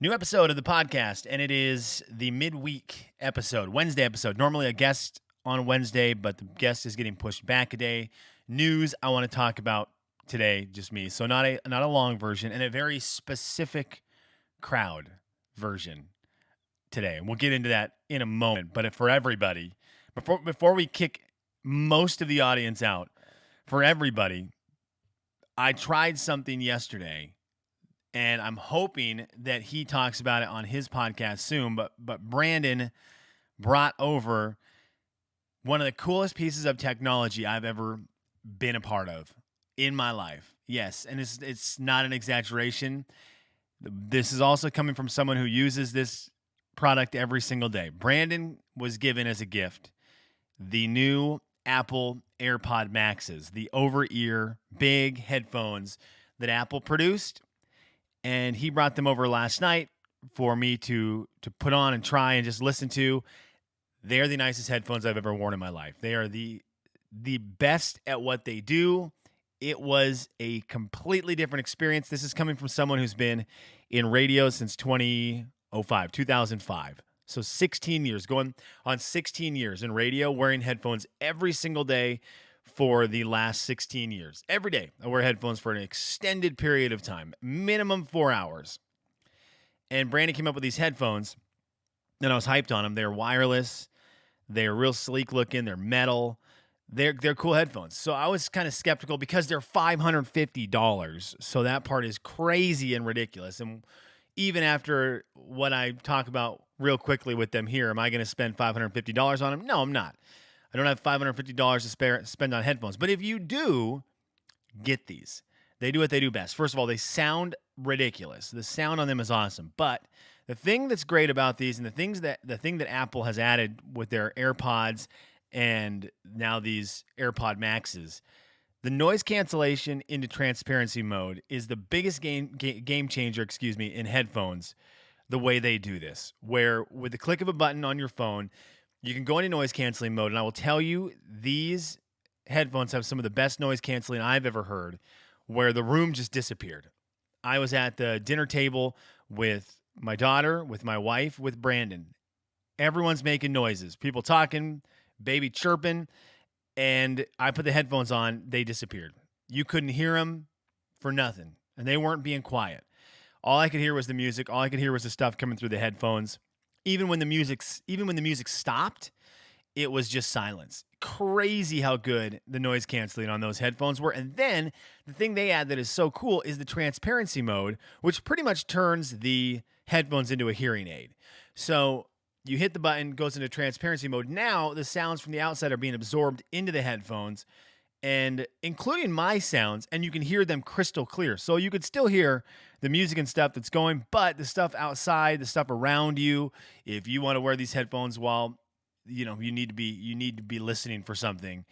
New episode of the podcast, and it is the midweek episode, Wednesday episode. Normally a guest on Wednesday, but the guest is getting pushed back a day. News I want to talk about today, just me. So not a long version, and a very specific crowd version today. And we'll get into that in a moment. But for everybody, before we kick most of the audience out, for everybody, I tried something yesterday. And I'm hoping that he talks about it on his podcast soon. But Brandon brought over one of the coolest pieces of technology I've ever been a part of in my life. Yes, and it's not an exaggeration. This is also coming from someone who uses this product every single day. Brandon was given as a gift the new Apple AirPod Maxes, the over-ear big headphones that Apple produced. And he brought them over last night for me to put on and try and just listen to. They are the nicest headphones I've ever worn in my life. They are the best at what they do. It was a completely different experience. This is coming from someone who's been in radio since 2005. So 16 years, going on 16 years in radio, wearing headphones every single day for the last 16 years. Every day, I wear headphones for an extended period of time, minimum 4 hours. And Brandon came up with these headphones, and I was hyped on them. They're wireless. They're real sleek looking. They're metal. They're cool headphones. So I was kind of skeptical because they're $550. So that part is crazy and ridiculous. And even after what I talk about real quickly with them here, am I going to spend $550 on them? No, I'm not. I don't have $550 to spend on headphones. But if you do, get these. They do what they do best. First of all, they sound ridiculous. The sound on them is awesome. But the thing that's great about these, and the thing that Apple has added with their AirPods and now these AirPod Maxes, the noise cancellation into transparency mode is the biggest game changer, in headphones. The way they do this, where with the click of a button on your phone, you can go into noise canceling mode, and I will tell you, these headphones have some of the best noise canceling I've ever heard, where the room just disappeared. I was at the dinner table with my daughter, with my wife, with Brandon. Everyone's making noises, people talking, baby chirping, and I put the headphones on, they disappeared. You couldn't hear them for nothing, and they weren't being quiet. All I could hear was the music. All I could hear was the stuff coming through the headphones. Even when the music stopped, it was just silence. Crazy how good the noise canceling on those headphones were. And then the thing they add that is so cool is the transparency mode, which pretty much turns the headphones into a hearing aid. So you hit the button, goes into transparency mode. Now the sounds from the outside are being absorbed into the headphones, and including my sounds, and you can hear them crystal clear. So you could still hear the music and stuff that's going, but the stuff outside, the stuff around you, if you want to wear these headphones while you need to be listening for something,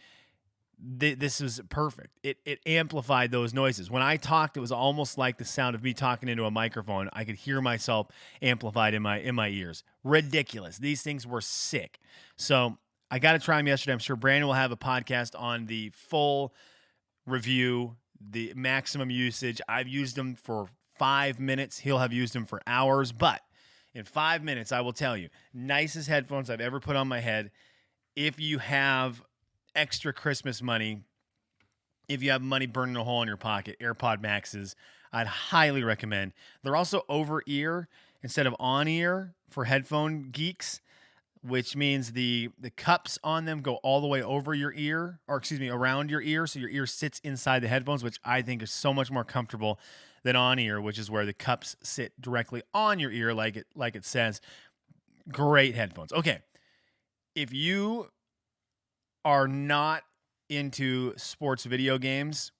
this is perfect. It amplified those noises. When I talked, it was almost like the sound of me talking into a microphone. I could hear myself amplified in my ears. Ridiculous. These things were sick. So I got to try them yesterday. I'm sure Brandon will have a podcast on the full review, the maximum usage. I've used them for 5 minutes. He'll have used them for hours. But in 5 minutes, I will tell you, nicest headphones I've ever put on my head. If you have extra Christmas money, if you have money burning a hole in your pocket, AirPod Maxes, I'd highly recommend. They're also over-ear instead of on-ear for headphone geeks, which means the cups on them go all the way over your ear, around your ear, so your ear sits inside the headphones, which I think is so much more comfortable than on ear, which is where the cups sit directly on your ear, like it says. Great headphones. Okay, if you are not into sports video games,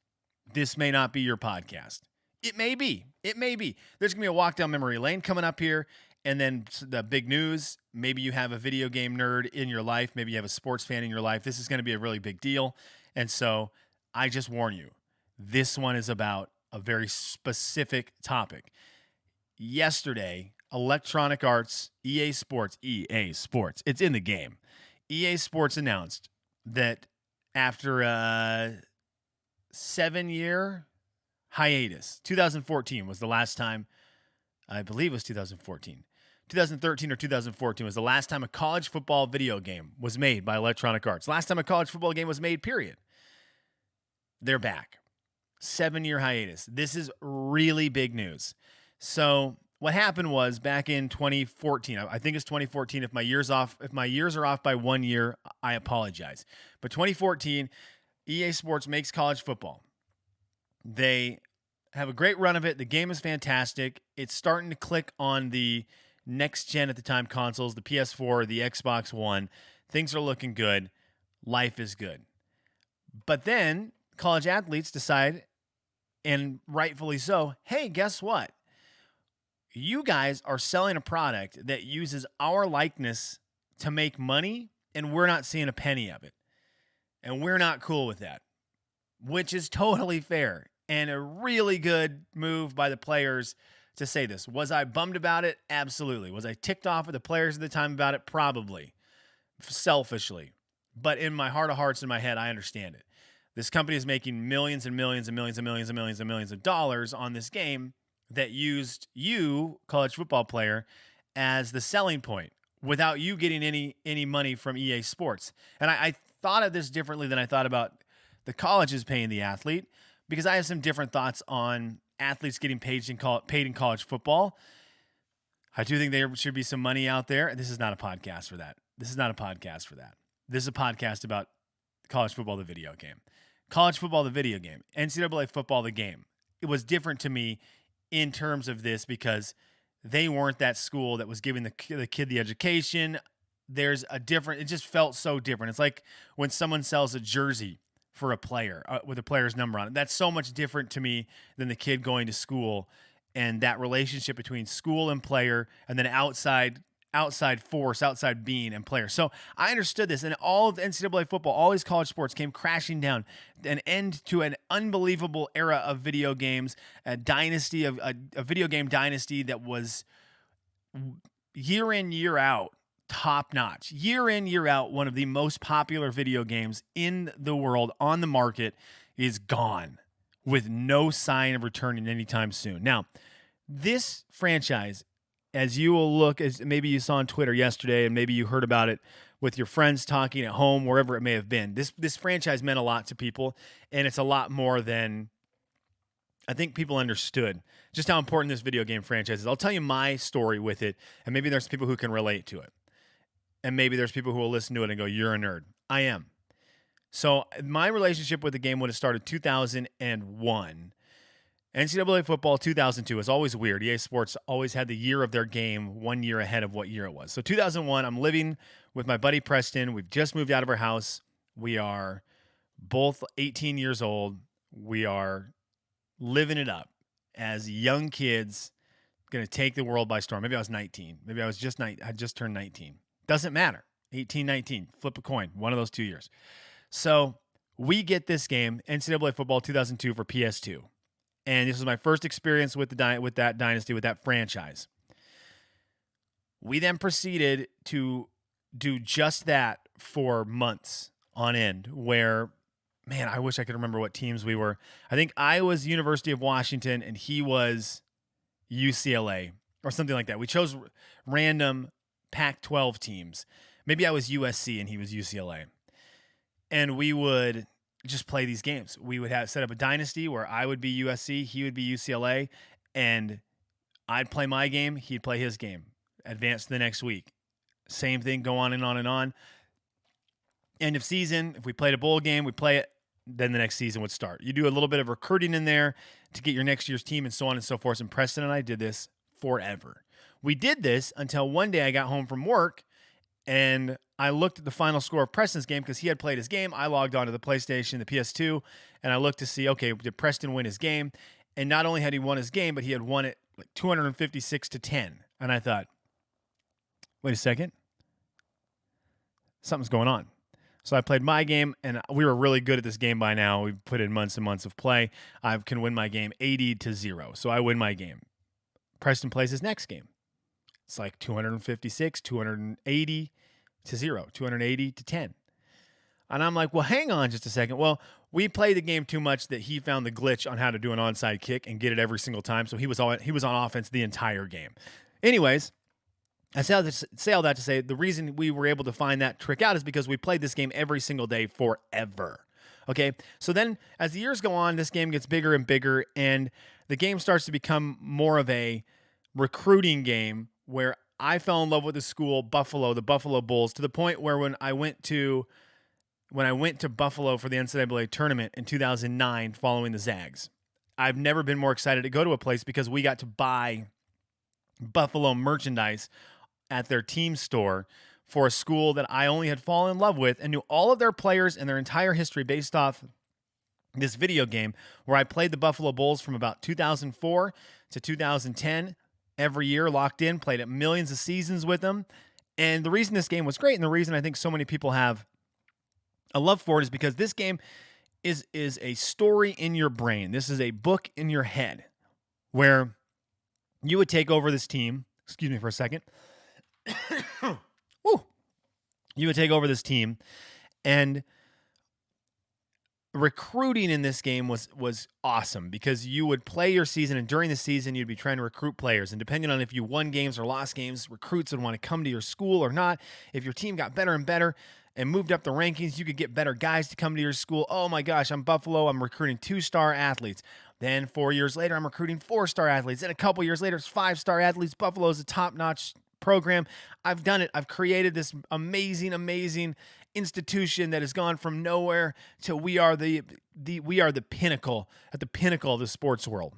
this may not be your podcast. It may be. There's gonna be a walk down memory lane coming up here. And then the big news, maybe you have a video game nerd in your life. Maybe you have a sports fan in your life. This is going to be a really big deal. And so I just warn you, this one is about a very specific topic. Yesterday, Electronic Arts, EA Sports, it's in the game. EA Sports announced that after a 7-year hiatus, 2014 was the last time I believe it was 2014. 2013 or 2014 was the last time a college football video game was made by Electronic Arts. Last time a college football game was made, period. They're back. 7-year hiatus. This is really big news. So what happened was back in 2014, I think it's 2014. If my years are off by 1 year, I apologize. But 2014, EA Sports makes college football. They have a great run of it. The game is fantastic. It's starting to click on the next gen at the time consoles, the PS4, the Xbox One. Things are looking good. Life is good. But then college athletes decide, and rightfully so, hey, guess what? You guys are selling a product that uses our likeness to make money, and we're not seeing a penny of it. And we're not cool with that, which is totally fair and a really good move by the players to say this. Was I bummed about it? Absolutely. Was I ticked off with the players at the time about it? Probably. Selfishly. But in my heart of hearts, in my head, I understand it. This company is making millions and millions and millions and millions and millions and millions of dollars on this game that used you, college football player, as the selling point without you getting any money from EA Sports. And I thought of this differently than I thought about the colleges paying the athlete, because I have some different thoughts on athletes getting paid in college football. I do think there should be some money out there. This is not a podcast for that. This is a podcast about college football, the video game. College football, the video game. NCAA football, the game. It was different to me in terms of this because they weren't that school that was giving the kid the education. There's a different, it just felt so different. It's like when someone sells a jersey for a player with a player's number on it. That's so much different to me than the kid going to school and that relationship between school and player and then outside force, outside being and player. So I understood this, and all of NCAA football, all these college sports came crashing down, an end to an unbelievable era of video games, a dynasty of a video game dynasty that was year in, year out, top notch. Year in, year out, one of the most popular video games in the world on the market is gone with no sign of returning anytime soon. Now, this franchise, as you will look, as maybe you saw on Twitter yesterday, and maybe you heard about it with your friends talking at home, wherever it may have been, this franchise meant a lot to people, and it's a lot more than I think people understood just how important this video game franchise is. I'll tell you my story with it, and maybe there's people who can relate to it. And maybe there's people who will listen to it and go, you're a nerd. I am. So my relationship with the game would have started 2001. NCAA football 2002 is always weird. EA Sports always had the year of their game 1 year ahead of what year it was. So 2001, I'm living with my buddy Preston. We've just moved out of our house. We are both 18 years old. We are living it up as young kids, going to take the world by storm. Maybe I was 19. Maybe I was just I just turned 19. Doesn't matter. 18, 19. Flip a coin. One of those 2 years. So we get this game, NCAA football 2002 for PS2. And this was my first experience with that dynasty, with that franchise. We then proceeded to do just that for months on end, where, man, I wish I could remember what teams we were. I think I was University of Washington and he was UCLA or something like that. We chose random Pac-12 teams. Maybe I was USC and he was UCLA. And we would just play these games. We would have set up a dynasty where I would be USC, he would be UCLA, and I'd play my game, he'd play his game. Advance to the next week. Same thing, go on and on and on. End of season, if we played a bowl game, we play it, then the next season would start. You do a little bit of recruiting in there to get your next year's team and so on and so forth. And Preston and I did this forever. We did this until one day I got home from work and I looked at the final score of Preston's game because he had played his game. I logged onto the PlayStation, the PS2, and I looked to see, okay, did Preston win his game? And not only had he won his game, but he had won it like 256-10. And I thought, wait a second. Something's going on. So I played my game, and we were really good at this game by now. We've put in months and months of play. I can win my game 80-0. So I win my game. Preston plays his next game. It's like 256, 280-0, 280-10. And I'm like, well, hang on just a second. Well, we played the game too much that he found the glitch on how to do an onside kick and get it every single time. So he was on offense the entire game. Anyways, I say all that to say the reason we were able to find that trick out is because we played this game every single day forever. Okay, so then as the years go on, this game gets bigger and bigger, and the game starts to become more of a recruiting game where I fell in love with the school, Buffalo, the Buffalo Bulls, to the point where when I went to Buffalo for the NCAA tournament in 2009 following the Zags, I've never been more excited to go to a place because we got to buy Buffalo merchandise at their team store for a school that I only had fallen in love with and knew all of their players and their entire history based off this video game where I played the Buffalo Bulls from about 2004 to 2010 every year, locked in, played at millions of seasons with them. And the reason this game was great and the reason I think so many people have a love for it is because this game is a story in your brain. This is a book in your head where you would take over this team. Excuse me for a second. Woo. You would take over this team, and recruiting in this game was awesome because you would play your season, and during the season you'd be trying to recruit players, and depending on if you won games or lost games, recruits would want to come to your school or not. If your team got better and better and moved up the rankings, you could get better guys to come to your school. Oh my gosh, I'm Buffalo, I'm recruiting 2-star athletes. Then 4 years later, I'm recruiting 4-star athletes. Then a couple years later, it's 5-star athletes. Buffalo is a top-notch program. I've done it. I've created this amazing, amazing institution that has gone from nowhere to we are the pinnacle, at the pinnacle of the sports world.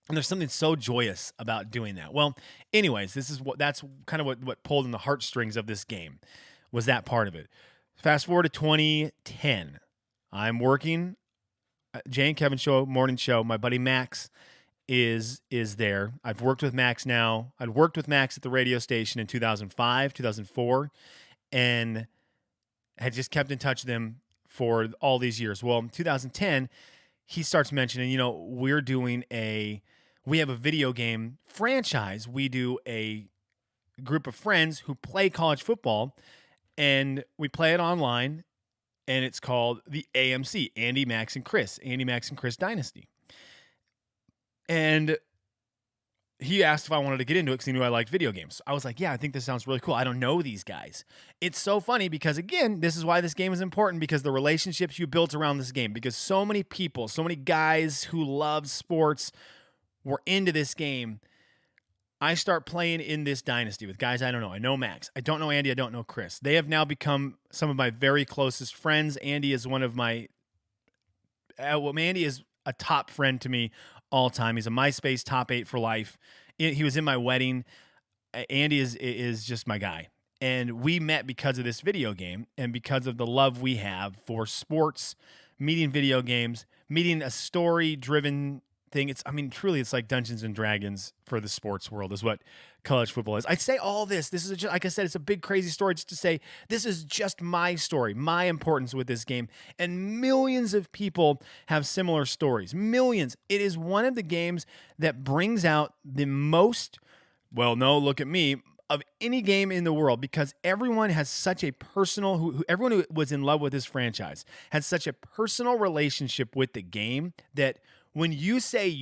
And there's something so joyous about doing that. Well, anyways, that's kind of what pulled in the heartstrings of this game, was that part of it. Fast forward to 2010. I'm working Jay and Kevin show, morning show. My buddy Max is there. I've worked with Max now. I'd worked with Max at the radio station in 2005, 2004, and had just kept in touch with him for all these years. Well, in 2010, he starts mentioning, we have a video game franchise. We do a group of friends who play college football, and we play it online, and it's called the AMC, Andy, Max, and Chris Dynasty. And he asked if I wanted to get into it because he knew I liked video games. I was like, yeah, I think this sounds really cool. I don't know these guys. It's so funny because, again, this is why this game is important, because the relationships you built around this game, because so many people, so many guys who love sports were into this game. I start playing in this dynasty with guys I don't know. I know Max. I don't know Andy. I don't know Chris. They have now become some of my very closest friends. Andy is one of my Andy is a top friend to me all time. He's a MySpace top 8 for life. He was in my wedding. Andy is just my guy. And we met because of this video game and because of the love we have for sports, meeting video games, meeting a story-driven thing. Truly, it's like Dungeons and Dragons for the sports world is what college football is. I'd say all this. This is, like I said, it's a big, crazy story just to say this is just my story, my importance with this game. And millions of people have similar stories. Millions. It is one of the games that brings out the most, well, no, look at me, of any game in the world, because everyone has such a personal, everyone who was in love with this franchise has such a personal relationship with the game that when you say,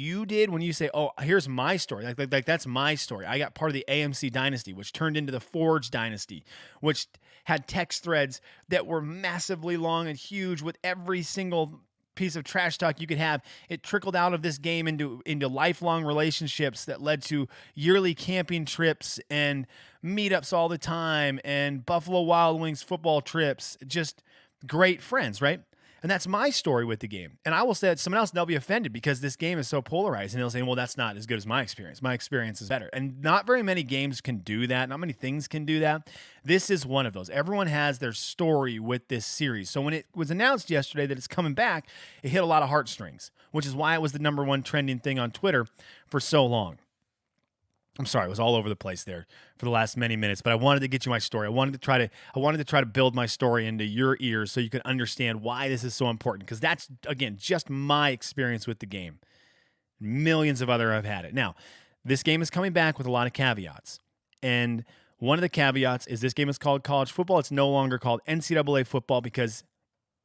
oh, here's my story, like that's my story. I got part of the AMC dynasty, which turned into the Forge dynasty, which had text threads that were massively long and huge with every single piece of trash talk you could have. It trickled out of this game into lifelong relationships that led to yearly camping trips and meetups all the time and Buffalo Wild Wings football trips. Just great friends, right? And that's my story with the game. And I will say that someone else, they'll be offended because this game is so polarized. And they'll say, well, that's not as good as my experience. My experience is better. And not very many games can do that. Not many things can do that. This is one of those. Everyone has their story with this series. So when it was announced yesterday that it's coming back, it hit a lot of heartstrings, which is why it was the #1 trending thing on Twitter for so long. I'm sorry, it was all over the place there for the last many minutes, but I wanted to get you my story. I wanted to try to build my story into your ears so you can understand why this is so important, because that's, again, just my experience with the game. Millions of other have had it. Now, this game is coming back with a lot of caveats, and one of the caveats is this game is called college football. It's no longer called NCAA football because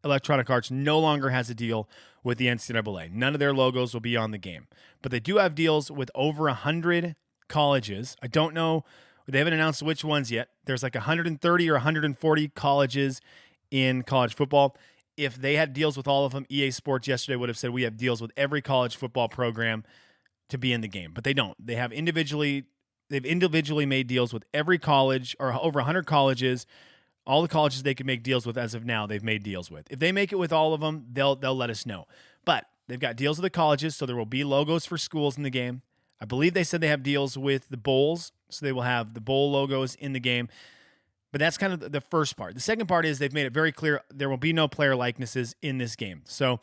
Electronic Arts no longer has a deal with the NCAA. None of their logos will be on the game. But they do have deals with over 100 colleges. I don't know. They haven't announced which ones yet. There's like 130 or 140 colleges in college football. If they had deals with all of them, EA Sports yesterday would have said we have deals with every college football program to be in the game. But they don't. They've individually made deals with every college or over 100 colleges. All the colleges they can make deals with as of now, they've made deals with. If they make it with all of them, they'll let us know. But they've got deals with the colleges, so there will be logos for schools in the game. I believe they said they have deals with the bowls, so they will have the bowl logos in the game. But that's kind of the first part. The second part is they've made it very clear there will be no player likenesses in this game. So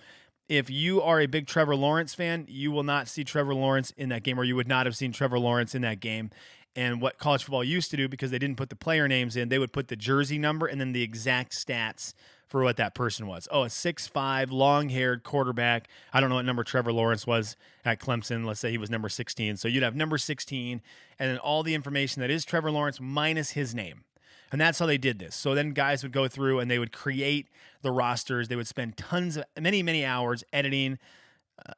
if you are a big Trevor Lawrence fan, you will not see Trevor Lawrence in that game, or you would not have seen Trevor Lawrence in that game. And what college football used to do, because they didn't put the player names in, they would put the jersey number and then the exact stats for what that person was. Oh, a 6'5", long-haired quarterback. I don't know what number Trevor Lawrence was at Clemson. Let's say he was number 16. So you'd have number 16 and then all the information that is Trevor Lawrence minus his name. And that's how they did this. So then guys would go through and they would create the rosters. They would spend many hours editing.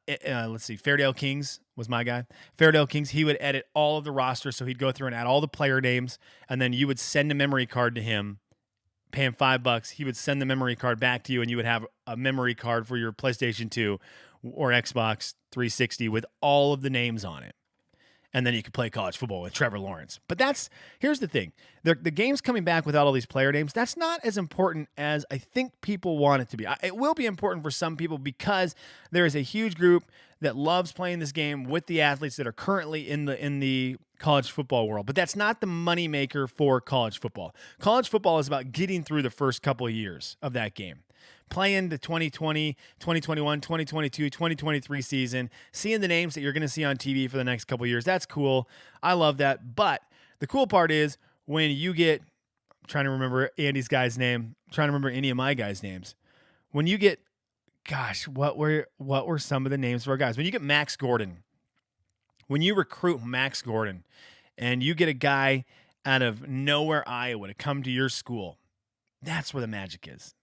Let's see, Fairdale Kings was my guy. Fairdale Kings, he would edit all of the rosters. So he'd go through and add all the player names. And then you would send a memory card to him, pay him $5. He would send the memory card back to you, and you would have a memory card for your PlayStation 2 or Xbox 360 with all of the names on it. And then you could play college football with Trevor Lawrence. But here's the thing. The game's coming back without all these player names. That's not as important as I think people want it to be. It will be important for some people because there is a huge group that loves playing this game with the athletes that are currently in the college football world. But that's not the moneymaker for college football. College football is about getting through the first couple of years of that game. Playing the 2020, 2021, 2022, 2023 season, seeing the names that you're going to see on TV for the next couple of years, that's cool. I love that. But the cool part is when you get, I'm trying to remember Andy's guy's name, I'm trying to remember any of my guys' names. When you get, gosh, what were some of the names of our guys? When you get Max Gordon, when you recruit Max Gordon and you get a guy out of nowhere, Iowa, to come to your school, that's where the magic is.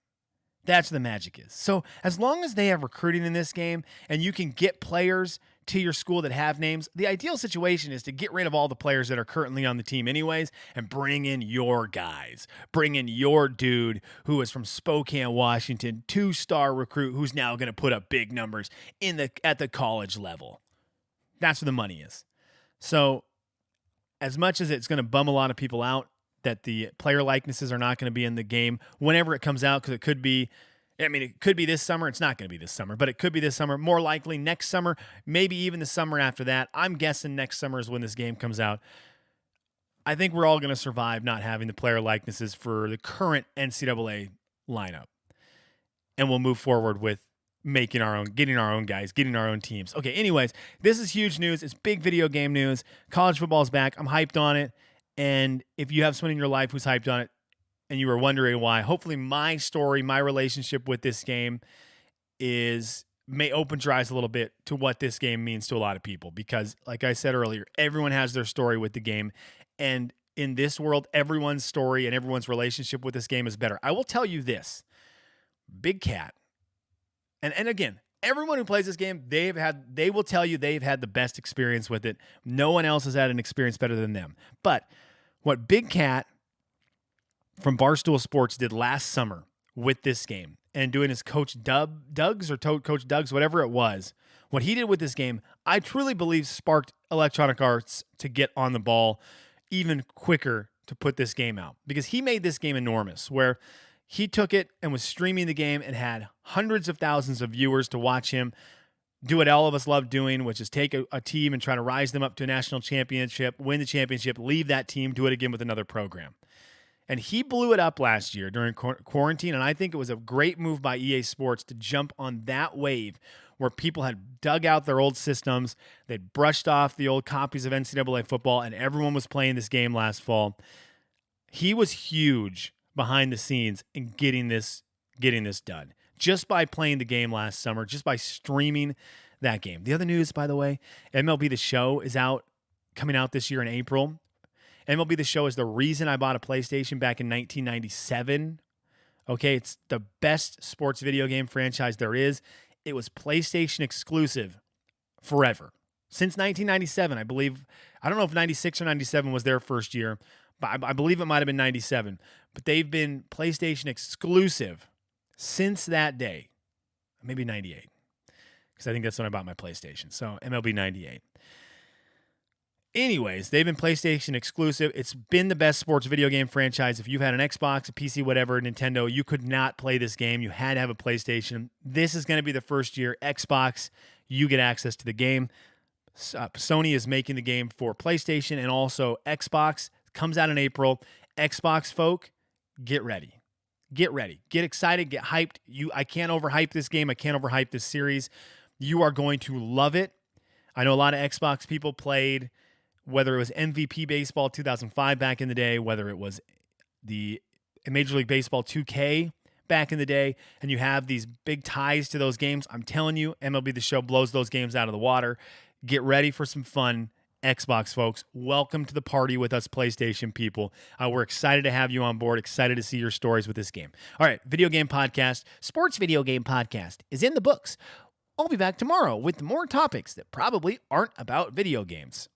That's where the magic is. So as long as they have recruiting in this game and you can get players to your school that have names, the ideal situation is to get rid of all the players that are currently on the team anyways and bring in your guys. Bring in your dude who is from Spokane, Washington, 2-star recruit who's now going to put up big numbers at the college level. That's where the money is. So as much as it's going to bum a lot of people out, that the player likenesses are not going to be in the game whenever it comes out, because it could be this summer. It's not going to be this summer, but it could be this summer. More likely next summer, maybe even the summer after that. I'm guessing next summer is when this game comes out. I think we're all going to survive not having the player likenesses for the current NCAA lineup. And we'll move forward with getting our own guys, getting our own teams. Okay, anyways, this is huge news. It's big video game news. College football is back. I'm hyped on it. And if you have someone in your life who's hyped on it and you were wondering why, hopefully my story, my relationship with this game may open your eyes a little bit to what this game means to a lot of people. Because like I said earlier, everyone has their story with the game. And in this world, everyone's story and everyone's relationship with this game is better. I will tell you this, Big Cat. And again, everyone who plays this game, they will tell you they've had the best experience with it. No one else has had an experience better than them. But what Big Cat from Barstool Sports did last summer with this game and doing his Coach Doug's, whatever it was, what he did with this game, I truly believe sparked Electronic Arts to get on the ball even quicker to put this game out. Because he made this game enormous, where he took it and was streaming the game and had hundreds of thousands of viewers to watch him do what all of us love doing, which is take a team and try to rise them up to a national championship, win the championship, leave that team, do it again with another program. And he blew it up last year during quarantine, and I think it was a great move by EA Sports to jump on that wave where people had dug out their old systems, they'd brushed off the old copies of NCAA football, and everyone was playing this game last fall. He was huge behind the scenes in getting this done. Just by playing the game last summer, just by streaming that game. The other news, by the way, MLB The Show is coming out this year in April. MLB The Show is the reason I bought a PlayStation back in 1997. Okay, it's the best sports video game franchise there is. It was PlayStation exclusive forever. Since 1997, I believe. I don't know if 96 or 97 was their first year, but I believe it might have been 97. But they've been PlayStation exclusive since that day. Maybe 98, because I think that's when I bought my PlayStation. So MLB 98. Anyways, they've been PlayStation exclusive. It's been the best sports video game franchise. If you've had an Xbox, a PC, whatever, Nintendo, you could not play this game. You had to have a PlayStation. This is going to be the first year Xbox, you get access to the game. Sony is making the game for PlayStation and also Xbox. It comes out in April. Xbox folk, get ready. Get ready. Get excited. Get hyped. I can't overhype this game. I can't overhype this series. You are going to love it. I know a lot of Xbox people played, whether it was MVP Baseball 2005 back in the day, whether it was the Major League Baseball 2K back in the day, and you have these big ties to those games. I'm telling you, MLB The Show blows those games out of the water. Get ready for some fun, Xbox folks. Welcome to the party with us PlayStation people. We're excited to have you on board, excited to see your stories with this game. All right, Video Game Podcast, Sports Video Game Podcast is in the books. I'll be back tomorrow with more topics that probably aren't about video games.